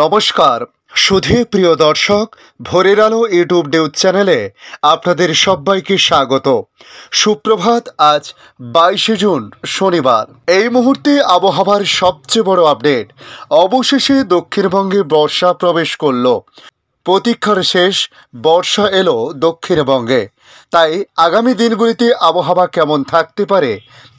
নমস্কার সুধী প্রিয় দর্শক, ভোরের আলো ইউটিউব নিউজ চ্যানেলে আপনাদের সবাইকে স্বাগত। সুপ্রভাত। আজ 22শে জুন শনিবার। এই মুহূর্তে আবহাওয়ার সবচেয়ে বড় আপডেট। অবশেষে দক্ষিণবঙ্গে বর্ষা প্রবেশ করল। প্রতীক্ষার শেষ, বর্ষা এলো দক্ষিণবঙ্গে। তাই আগামী দিনগুলিতে আবহাওয়া কেমন থাকতে পারে,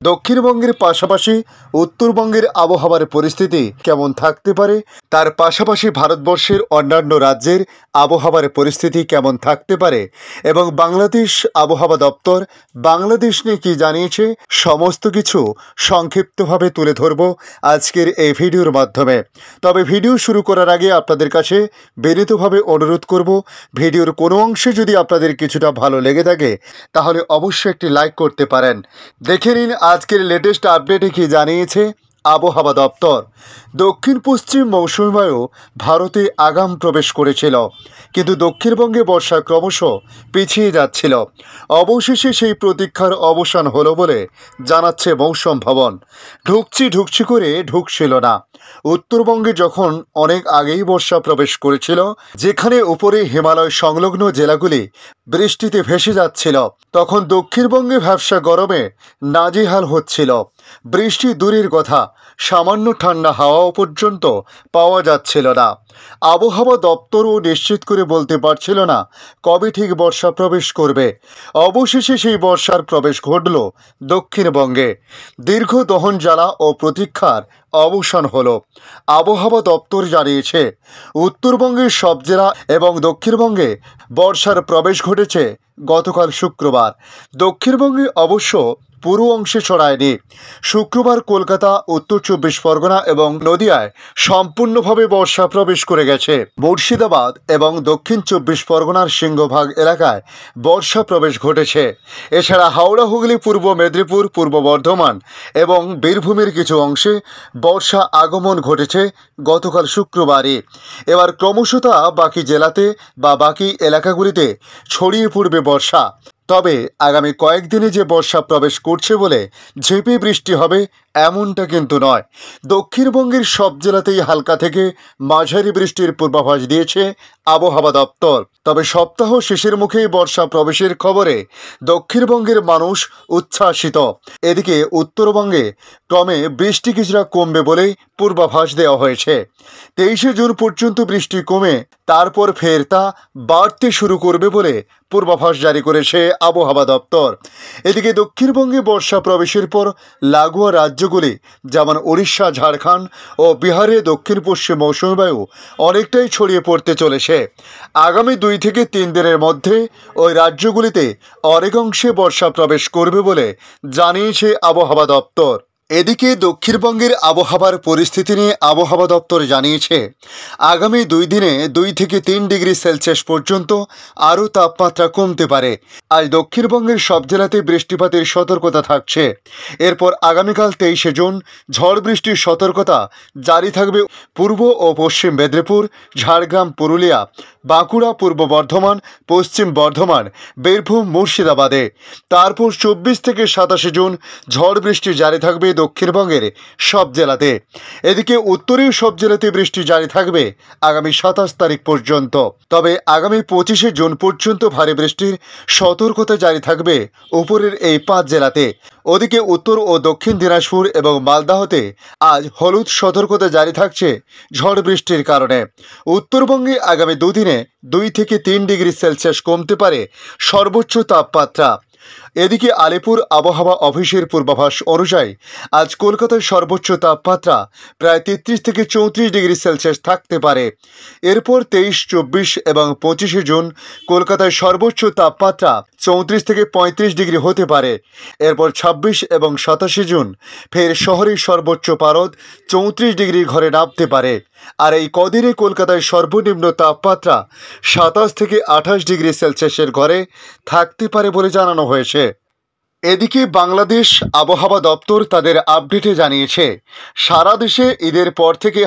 দক্ষিণবঙ্গের পাশাপাশি উত্তরবঙ্গের আবহাওয়ার পরিস্থিতি কেমন থাকতে পারে, তার পাশাপাশি ভারতবর্ষের অন্যান্য রাজ্যের আবহাওয়ার পরিস্থিতি কেমন থাকতে পারে এবং বাংলাদেশ আবহাওয়া দপ্তর বাংলাদেশ নিয়ে কী জানিয়েছে, সমস্ত কিছু সংক্ষিপ্তভাবে তুলে ধরব আজকের এই ভিডিওর মাধ্যমে। তবে ভিডিও শুরু করার আগে আপনাদের কাছে বিনীতভাবে অনুরোধ করব, ভিডিওর কোনো অংশে যদি আপনাদের কিছুটা ভালো লেগে থাকে তাহলে অবশ্যই একটি লাইক করতে পারেন। দেখে নিন আজকের লেটেস্ট আপডেটে কী জানিয়েছে আবহাওয়া দপ্তর। দক্ষিণ পশ্চিম মৌসুমী বায়ু ভারতে আগাম প্রবেশ করেছিল, কিন্তু দক্ষিণবঙ্গে বর্ষা ক্রমশ পিছিয়ে যাচ্ছিল। অবশেষে সেই প্রতীক্ষার অবসান হলো বলে জানাচ্ছে মৌসুম ভবন। ঢুকছি করে ঢুকছিল না। উত্তরবঙ্গে যখন অনেক আগেই বর্ষা প্রবেশ করেছিল, যেখানে উপরে হিমালয় সংলগ্ন জেলাগুলি বৃষ্টিতে ভেসে যাচ্ছিল, তখন দক্ষিণবঙ্গে ভ্যাপসা গরমে নাজেহাল হচ্ছিল। বৃষ্টি দূরের কথা, সামান্য ঠান্ডা হাওয়াও পর্যন্ত পাওয়া যাচ্ছিল না। আবহাওয়া দপ্তরও নিশ্চিত করে বলতে পারছিল না কবে ঠিক বর্ষা প্রবেশ করবে। অবশেষে সেই বর্ষার প্রবেশ ঘটল দক্ষিণবঙ্গে। দীর্ঘ দহন জ্বালা ও প্রতীক্ষার অবসান হলো। আবহাওয়া দপ্তর জানিয়েছে, উত্তরবঙ্গের সব জেলা এবং দক্ষিণবঙ্গে বর্ষার প্রবেশ ঘটেছে গতকাল শুক্রবার। দক্ষিণবঙ্গে অবশ্য পুরো অংশে ছড়ায়নি। শুক্রবার কলকাতা, উত্তর চব্বিশ পরগনা এবং নদিয়ায় সম্পূর্ণভাবে বর্ষা প্রবেশ করে গেছে। মুর্শিদাবাদ এবং দক্ষিণ চব্বিশ পরগনার সিংহভাগ এলাকায় বর্ষা প্রবেশ ঘটেছে। এছাড়া হাওড়া, হুগলি, পূর্ব মেদিনীপুর, পূর্ব বর্ধমান এবং বীরভূমের কিছু অংশে বর্ষা আগমন ঘটেছে গতকাল শুক্রবারই। এবার ক্রমশ তা বাকি জেলাতে বা বাকি এলাকাগুলিতে ছড়িয়ে পড়বে বর্ষা। তবে আগামী কয়েকদিনে যে বর্ষা প্রবেশ করছে বলে ঝেঁপে বৃষ্টি হবে এমনটা কিন্তু নয়। দক্ষিণবঙ্গের সব জেলাতেই হালকা থেকে মাঝারি বৃষ্টির পূর্বাভাস দিয়েছে আবহাওয়া দপ্তর। তবে সপ্তাহ শেষের মুখেই বর্ষা প্রবেশের খবরে দক্ষিণবঙ্গের মানুষ উচ্ছ্বাসিত। এদিকে উত্তরবঙ্গে ক্রমে বৃষ্টি কিছুটা কমবে বলেই পূর্বাভাস দেওয়া হয়েছে। 23শে জুন পর্যন্ত বৃষ্টি কমে তারপর ফের তা বাড়তে শুরু করবে বলে পূর্বাভাস জারি করেছে আবহাওয়া দপ্তর। এদিকে দক্ষিণবঙ্গে বর্ষা প্রবেশের পর লাগোয়া রাজ্যগুলি যেমন উড়িষ্যা, ঝাড়খণ্ড ও বিহারে দক্ষিণ পশ্চিম মৌসুমী বায়ু অনেকটাই ছড়িয়ে পড়তে চলেছে। আগামী 2 থেকে 3 দিনের মধ্যে ওই রাজ্যগুলিতে অনেক অংশে বর্ষা প্রবেশ করবে বলে জানিয়েছে আবহাওয়া দপ্তর। এদিকে দক্ষিণবঙ্গের আবহাওয়ার পরিস্থিতি নিয়ে আবহাওয়া দপ্তর জানিয়েছে, আগামী 2 দিনে 2 থেকে 3 ডিগ্রি সেলসিয়াস পর্যন্ত আরও তাপমাত্রা কমতে পারে। আজ দক্ষিণবঙ্গের সব জেলাতে বৃষ্টিপাতের সতর্কতা থাকছে। এরপর আগামীকাল 23শে জুন ঝড় বৃষ্টির সতর্কতা জারি থাকবে পূর্ব ও পশ্চিম মেদিনীপুর, ঝাড়গ্রাম, পুরুলিয়া, বাঁকুড়া, পূর্ব বর্ধমান, পশ্চিম বর্ধমান, বীরভূম, মুর্শিদাবাদে। তারপর 24 থেকে 27শে জুন ঝড় বৃষ্টি জারি থাকবে দক্ষিণবঙ্গের সব জেলাতে। এদিকে উত্তরের সব জেলাতে বৃষ্টি জারি থাকবে আগামী 27 তারিখ পর্যন্ত। তবে আগামী 25শে জুন পর্যন্ত ভারী বৃষ্টির সতর্কতা জারি থাকবে উপরের এই 5 জেলাতে। ওদিকে উত্তর ও দক্ষিণ দিনাজপুর এবং মালদাহতে আজ হলুদ সতর্কতা জারি থাকছে ঝড় বৃষ্টির কারণে। উত্তরবঙ্গে আগামী 2 দিনে 2 থেকে 3 ডিগ্রি সেলসিয়াস কমতে পারে সর্বোচ্চ তাপমাত্রা। এদিকে আলিপুর আবহাওয়া অফিসের পূর্বাভাস অনুযায়ী আজ কলকাতার সর্বোচ্চ তাপমাত্রা প্রায় 33 থেকে 34 ডিগ্রি সেলসিয়াস থাকতে পারে। এরপর 23, 24 এবং 25শে জুন কলকাতায় সর্বোচ্চ তাপমাত্রা 34 থেকে 35 ডিগ্রি হতে পারে। এরপর 26 এবং 27শে জুন ফের শহরের সর্বোচ্চ পারদ 34 ডিগ্রির ঘরে নামতে পারে। আর এই কদিনে কলকাতায় সর্বনিম্ন তাপমাত্রা 27 থেকে 28 ডিগ্রি সেলসিয়াসের ঘরে থাকতে পারে বলে জানানো হয়েছে। এদিকে বাংলাদেশ আবহাওয়া দপ্তর তাদের আপডেটে জানিয়েছে, সারা দেশে ঈদের পর থেকে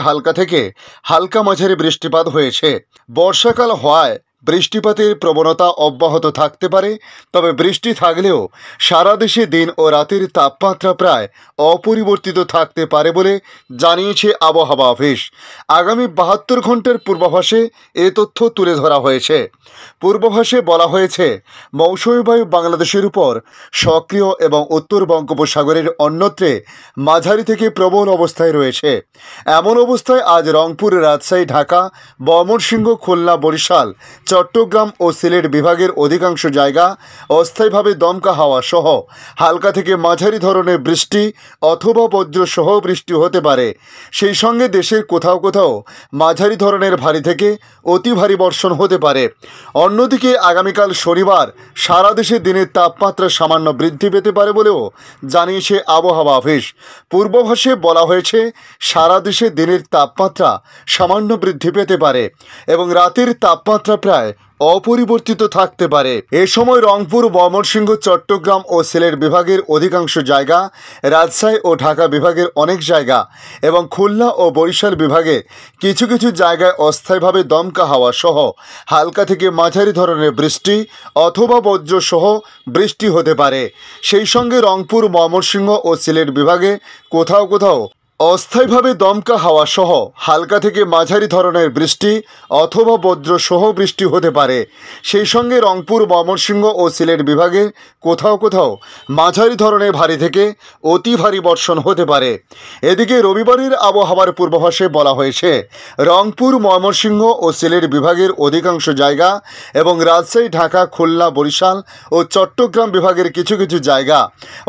হালকা মাঝারি বৃষ্টিপাত হয়েছে। বর্ষাকাল হওয়ায় বৃষ্টিপাতের প্রবণতা অব্যাহত থাকতে পারে, তবে বৃষ্টি থাকলেও সারা দেশে দিন ও রাতের তাপমাত্রা প্রায় অপরিবর্তিত থাকতে পারে বলে জানিয়েছে আবহাওয়া অফিস। আগামী 72 ঘন্টার পূর্বাভাসে এ তথ্য তুলে ধরা হয়েছে। পূর্বাভাসে বলা হয়েছে, মৌসুমী বায়ু বাংলাদেশের উপর সক্রিয় এবং উত্তর বঙ্গোপসাগরের অন্যত্রে মাঝারি থেকে প্রবল অবস্থায় রয়েছে। এমন অবস্থায় আজ রংপুর, রাজশাহী, ঢাকা, ময়মনসিংহ, খুলনা, বরিশাল, চট্টগ্রাম ও সিলেট বিভাগের অধিকাংশ জায়গা অস্থায়ীভাবে দমকা হাওয়া সহ হালকা থেকে মাঝারি ধরনের বৃষ্টি অথবা বজ্রসহ বৃষ্টি হতে পারে। সেই সঙ্গে দেশের কোথাও কোথাও মাঝারি ধরনের ভারী থেকে অতি ভারী বর্ষণ হতে পারে। অন্যদিকে আগামীকাল শনিবার সারা দেশে দিনের তাপমাত্রা সামান্য বৃদ্ধি পেতে পারে বলেও জানিয়েছে আবহাওয়া অফিস। পূর্বাভাসে বলা হয়েছে, সারা দেশে দিনের তাপমাত্রা সামান্য বৃদ্ধি পেতে পারে এবং রাতের তাপমাত্রা প্রায় অপরিবর্তিত থাকতে পারে। এ সময় রংপুর, ময়মনসিংহ, চট্টগ্রাম ও সিলেট বিভাগের অধিকাংশ জায়গা, রাজশাহী ও ঢাকা বিভাগের অনেক জায়গা এবং খুলনা ও বরিশাল বিভাগে কিছু কিছু জায়গায় অস্থায়ীভাবে দমকা হাওয়া সহ হালকা থেকে মাঝারি ধরনের বৃষ্টি অথবা বজ্রসহ বৃষ্টি হতে পারে। সেই সঙ্গে রংপুর, ময়মনসিংহ ও সিলেট বিভাগে কোথাও কোথাও অস্থায়ীভাবে দমকা হাওয়া সহ হালকা থেকে মাঝারি ধরনের বৃষ্টি অথবা বজ্রসহ বৃষ্টি হতে পারে। সেই সঙ্গে রংপুর, ময়মনসিংহ ও সিলেট বিভাগে কোথাও কোথাও মাঝারি ধরনের ভারী থেকে অতি ভারী বর্ষণ হতে পারে। এদিকে রবিবারের আবহাওয়ার পূর্বাভাসে বলা হয়েছে, রংপুর, ময়মনসিংহ ও সিলেট বিভাগের অধিকাংশ জায়গা এবং রাজশাহী, ঢাকা, খুলনা, বরিশাল ও চট্টগ্রাম বিভাগের কিছু কিছু জায়গা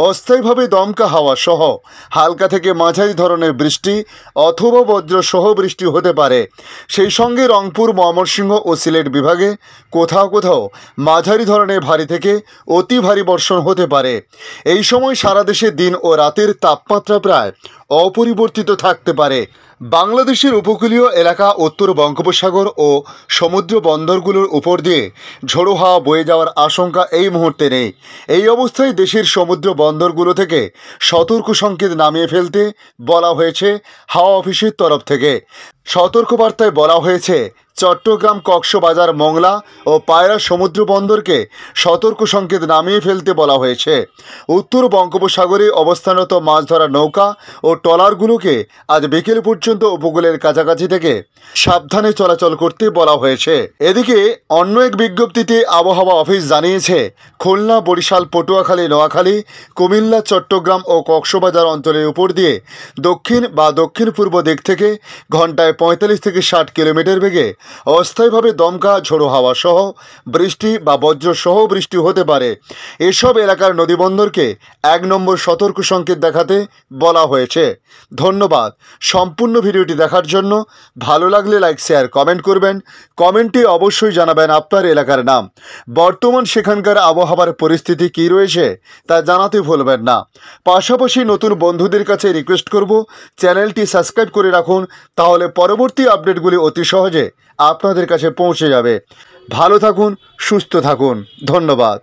অস্থায়ীভাবে দমকা হাওয়া সহ হালকা থেকে মাঝারি ধরনের বৃষ্টি অথবা বজ্রসহ বৃষ্টি হতে পারে। সেই সঙ্গে রংপুর, ময়মনসিংহ ও সিলেট বিভাগে কোথাও কোথাও মাঝারি ধরনের ভারী থেকে অতি ভারী বর্ষণ হতে পারে। এই সময় সারা দেশে দিন ও রাতের তাপমাত্রা প্রায় অপরিবর্তিত থাকতে পারে। বাংলাদেশের উপকূলীয় এলাকা, উত্তর বঙ্গোপসাগর ও সমুদ্র বন্দরগুলোর উপর দিয়ে ঝোড়ো হাওয়া বয়ে যাওয়ার আশঙ্কা এই মুহূর্তে নেই। এই অবস্থায় দেশের সমুদ্র বন্দরগুলো থেকে সতর্ক সংকেত নামিয়ে ফেলতে বলা হয়েছে হাওয়া অফিসের তরফ থেকে। সতর্কবার্তায় বলা হয়েছে, চট্টগ্রাম, কক্সবাজার, মংলা ও পায়রা সমুদ্র বন্দরকে সতর্ক সংকেত নামিয়ে ফেলতে বলা হয়েছে। উত্তর বঙ্গোপসাগরে অবস্থানরত মাছ ধরার নৌকা ও ট্রলারগুলোকে আজ বিকেল পর্যন্ত উপকূলের কাছাকাছি থেকে সাবধানে চলাচল করতে বলা হয়েছে। এদিকে অন্য এক বিজ্ঞপ্তিতে আবহাওয়া অফিস জানিয়েছে, খুলনা, বরিশাল, পটুয়াখালী, নোয়াখালী, কুমিল্লা, চট্টগ্রাম ও কক্সবাজার অঞ্চলের উপর দিয়ে দক্ষিণ বা দক্ষিণ পূর্ব দিক থেকে ঘন্টায় 45 থেকে 60 কিলোমিটার বেগে অস্থায়ীভাবে দমকা ঝোড়ো হাওয়া সহ বৃষ্টি বা বজ্রসহ বৃষ্টি হতে পারে। এসব এলাকার নদীবন্দরকে 1 নম্বর সতর্ক সংকেত দেখাতে বলা হয়েছে। ধন্যবাদ সম্পূর্ণ ভিডিওটি দেখার জন্য। ভালো লাগলে লাইক, শেয়ার, কমেন্ট করবেন। কমেন্টে অবশ্যই জানাবেন আপনার এলাকার নাম। বর্তমান সেখানকার আবহাওয়ার পরিস্থিতি কী রয়েছে তা জানাতে ভুলবেন না। পাশাপাশি নতুন বন্ধুদের কাছে রিকোয়েস্ট করব, চ্যানেলটি সাবস্ক্রাইব করে রাখুন, তাহলে পরবর্তী আপডেটগুলি অতি সহজে আপনাদের কাছে পৌঁছে যাবে। ভালো থাকুন, সুস্থ থাকুন। ধন্যবাদ।